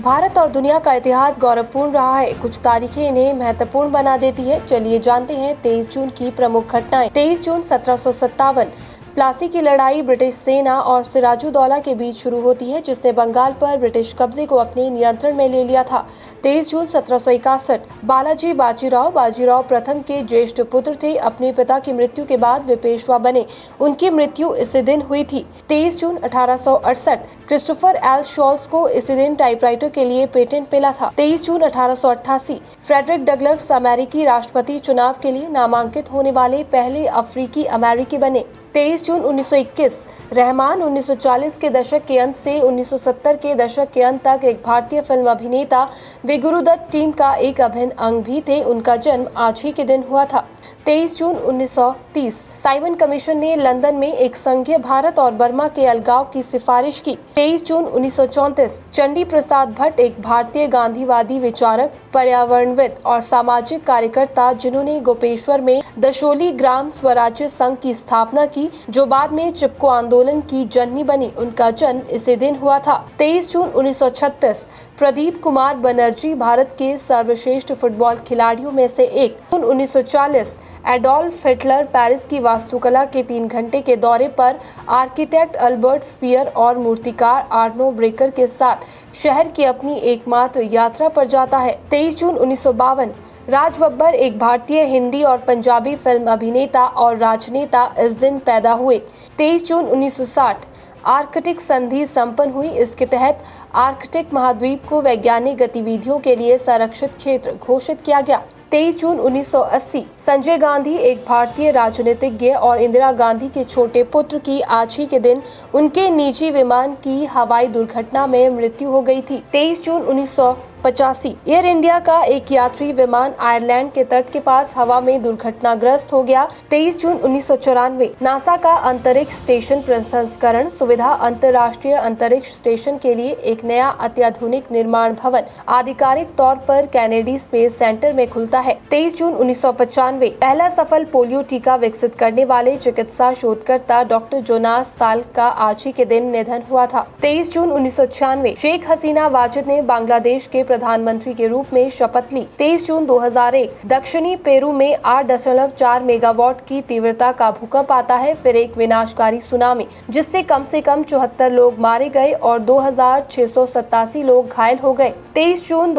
भारत और दुनिया का इतिहास गौरवपूर्ण रहा है। कुछ तारीखें इन्हें महत्वपूर्ण बना देती है। चलिए जानते हैं 23 जून की प्रमुख घटनाएं। 23 जून 1757 प्लासी की लड़ाई ब्रिटिश सेना और सिराजुद्दौला के बीच शुरू होती है, जिसने बंगाल पर ब्रिटिश कब्जे को अपने नियंत्रण में ले लिया था। 23 जून 1761 बालाजी बाजीराव प्रथम के ज्येष्ठ पुत्र थे। अपने पिता की मृत्यु के बाद वे पेशवा बने। उनकी मृत्यु इसी दिन हुई थी। 23 जून 1868 क्रिस्टोफर एल शॉल्स को इसी दिन टाइपराइटर के लिए पेटेंट मिला था। 23 जून 1888 फ्रेडरिक डगलस अमेरिकी राष्ट्रपति चुनाव के लिए नामांकित होने वाले पहले अफ्रीकी अमेरिकी बने। 23 जून 1921 रहमान 1940 के दशक के अंत से 1970 के दशक के अंत तक एक भारतीय फिल्म अभिनेता वे गुरुदत्त टीम का एक अभिन्न अंग भी थे। उनका जन्म आज ही के दिन हुआ था। 23 जून 1930 साइमन कमीशन ने लंदन में एक संघीय भारत और बर्मा के अलगाव की सिफारिश की। 23 जून 1934 चंडी प्रसाद भट्ट एक भारतीय गांधीवादी विचारक, पर्यावरणविद और सामाजिक कार्यकर्ता, जिन्होंने गोपेश्वर में दशोली ग्राम स्वराज्य संघ की स्थापना की, जो बाद में चिपको आंदोलन की जननी बनी। उनका जन्म इसी दिन हुआ था। 23 जून 1936 प्रदीप कुमार बनर्जी भारत के सर्वश्रेष्ठ फुटबॉल खिलाड़ियों में से एक। 1940 एडोल्फ हिटलर पेरिस की वास्तुकला के 3 घंटे के दौरे पर आर्किटेक्ट अल्बर्ट स्पियर और मूर्तिकार आर्नो ब्रेकर के साथ शहर की अपनी एकमात्र यात्रा पर जाता है। 23 जून 1952 राज बब्बर एक भारतीय हिंदी और पंजाबी फिल्म अभिनेता और राजनेता इस दिन पैदा हुए। 23 जून 1960 आर्कटिक संधि संपन्न हुई। इसके तहत आर्कटिक महाद्वीप को वैज्ञानिक गतिविधियों के लिए संरक्षित क्षेत्र घोषित किया गया। 23 जून 1980 संजय गांधी एक भारतीय राजनीतिज्ञ और इंदिरा गांधी के छोटे पुत्र की आज ही के दिन उनके निजी विमान की हवाई दुर्घटना में मृत्यु हो गई थी। 23 जून 1985 एयर इंडिया का एक यात्री विमान आयरलैंड के तट के पास हवा में दुर्घटनाग्रस्त हो गया। 23 जून 1994 नासा का अंतरिक्ष स्टेशन प्रसंस्करण सुविधा अंतर्राष्ट्रीय अंतरिक्ष स्टेशन के लिए एक नया अत्याधुनिक निर्माण भवन आधिकारिक तौर पर कैनेडी स्पेस सेंटर में खुलता है। 23 जून 1995 पहला सफल पोलियो टीका विकसित करने वाले चिकित्सा शोधकर्ता डॉक्टर जोनास साल्क का आज ही के दिन निधन हुआ था। 23 जून 1996 शेख हसीना वाजिद ने बांग्लादेश के प्रधानमंत्री के रूप में शपथ ली। 23 जून 2001 दक्षिणी पेरू में 8.4 मेगावाट की तीव्रता का भूकंप आता है, फिर एक विनाशकारी सुनामी, जिससे कम से कम 74 लोग मारे गए और 2687 लोग घायल हो गए। 23 जून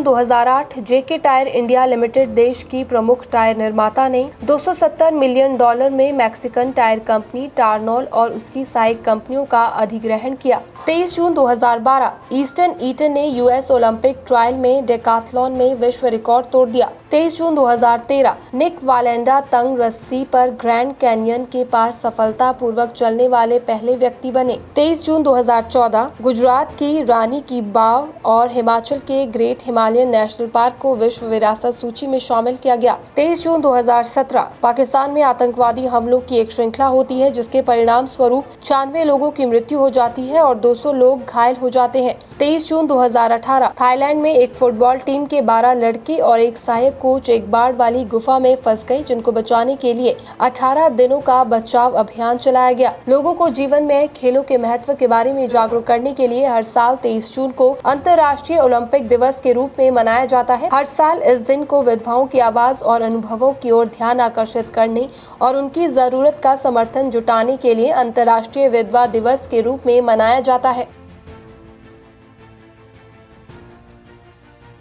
2008 जेके टायर इंडिया लिमिटेड देश की प्रमुख टायर निर्माता ने $270 मिलियन में मैक्सिकन टायर कंपनी टार्नोल और उसकी सहायक कंपनियों का अधिग्रहण किया। 23 जून 2012 ईस्टर्न ईटन ने यूएस ओलंपिक ट्रायल में डेकाथलॉन में विश्व रिकॉर्ड तोड़ दिया। 23 जून 2013 निक वालेंडा तंग रस्सी पर ग्रैंड कैनियन के पास सफलतापूर्वक चलने वाले पहले व्यक्ति बने। 23 जून 2014 गुजरात की रानी की बाव और हिमाचल के ग्रेट हिमालयन नेशनल पार्क को विश्व विरासत सूची में शामिल किया गया। 23 जून 2017 पाकिस्तान में आतंकवादी हमलों की एक श्रृंखला होती है, जिसके परिणाम स्वरूप 96 लोगों की मृत्यु हो जाती है और 200 लोग घायल हो जाते हैं। 23 जून 2018 थाईलैंड में एक फुटबॉल टीम के 12 लड़के और एक सहायक कोच एक बाढ़ वाली गुफा में फंस गए, जिनको बचाने के लिए 18 दिनों का बचाव अभियान चलाया गया। लोगों को जीवन में खेलों के महत्व के बारे में जागरूक करने के लिए हर साल 23 जून को अंतर्राष्ट्रीय ओलंपिक दिवस के रूप में मनाया जाता है। हर साल इस दिन को विधवाओं की आवाज और अनुभवों की ओर ध्यान आकर्षित करने और उनकी जरूरत का समर्थन जुटाने के लिए अंतर्राष्ट्रीय विधवा दिवस के रूप में मनाया जाता है।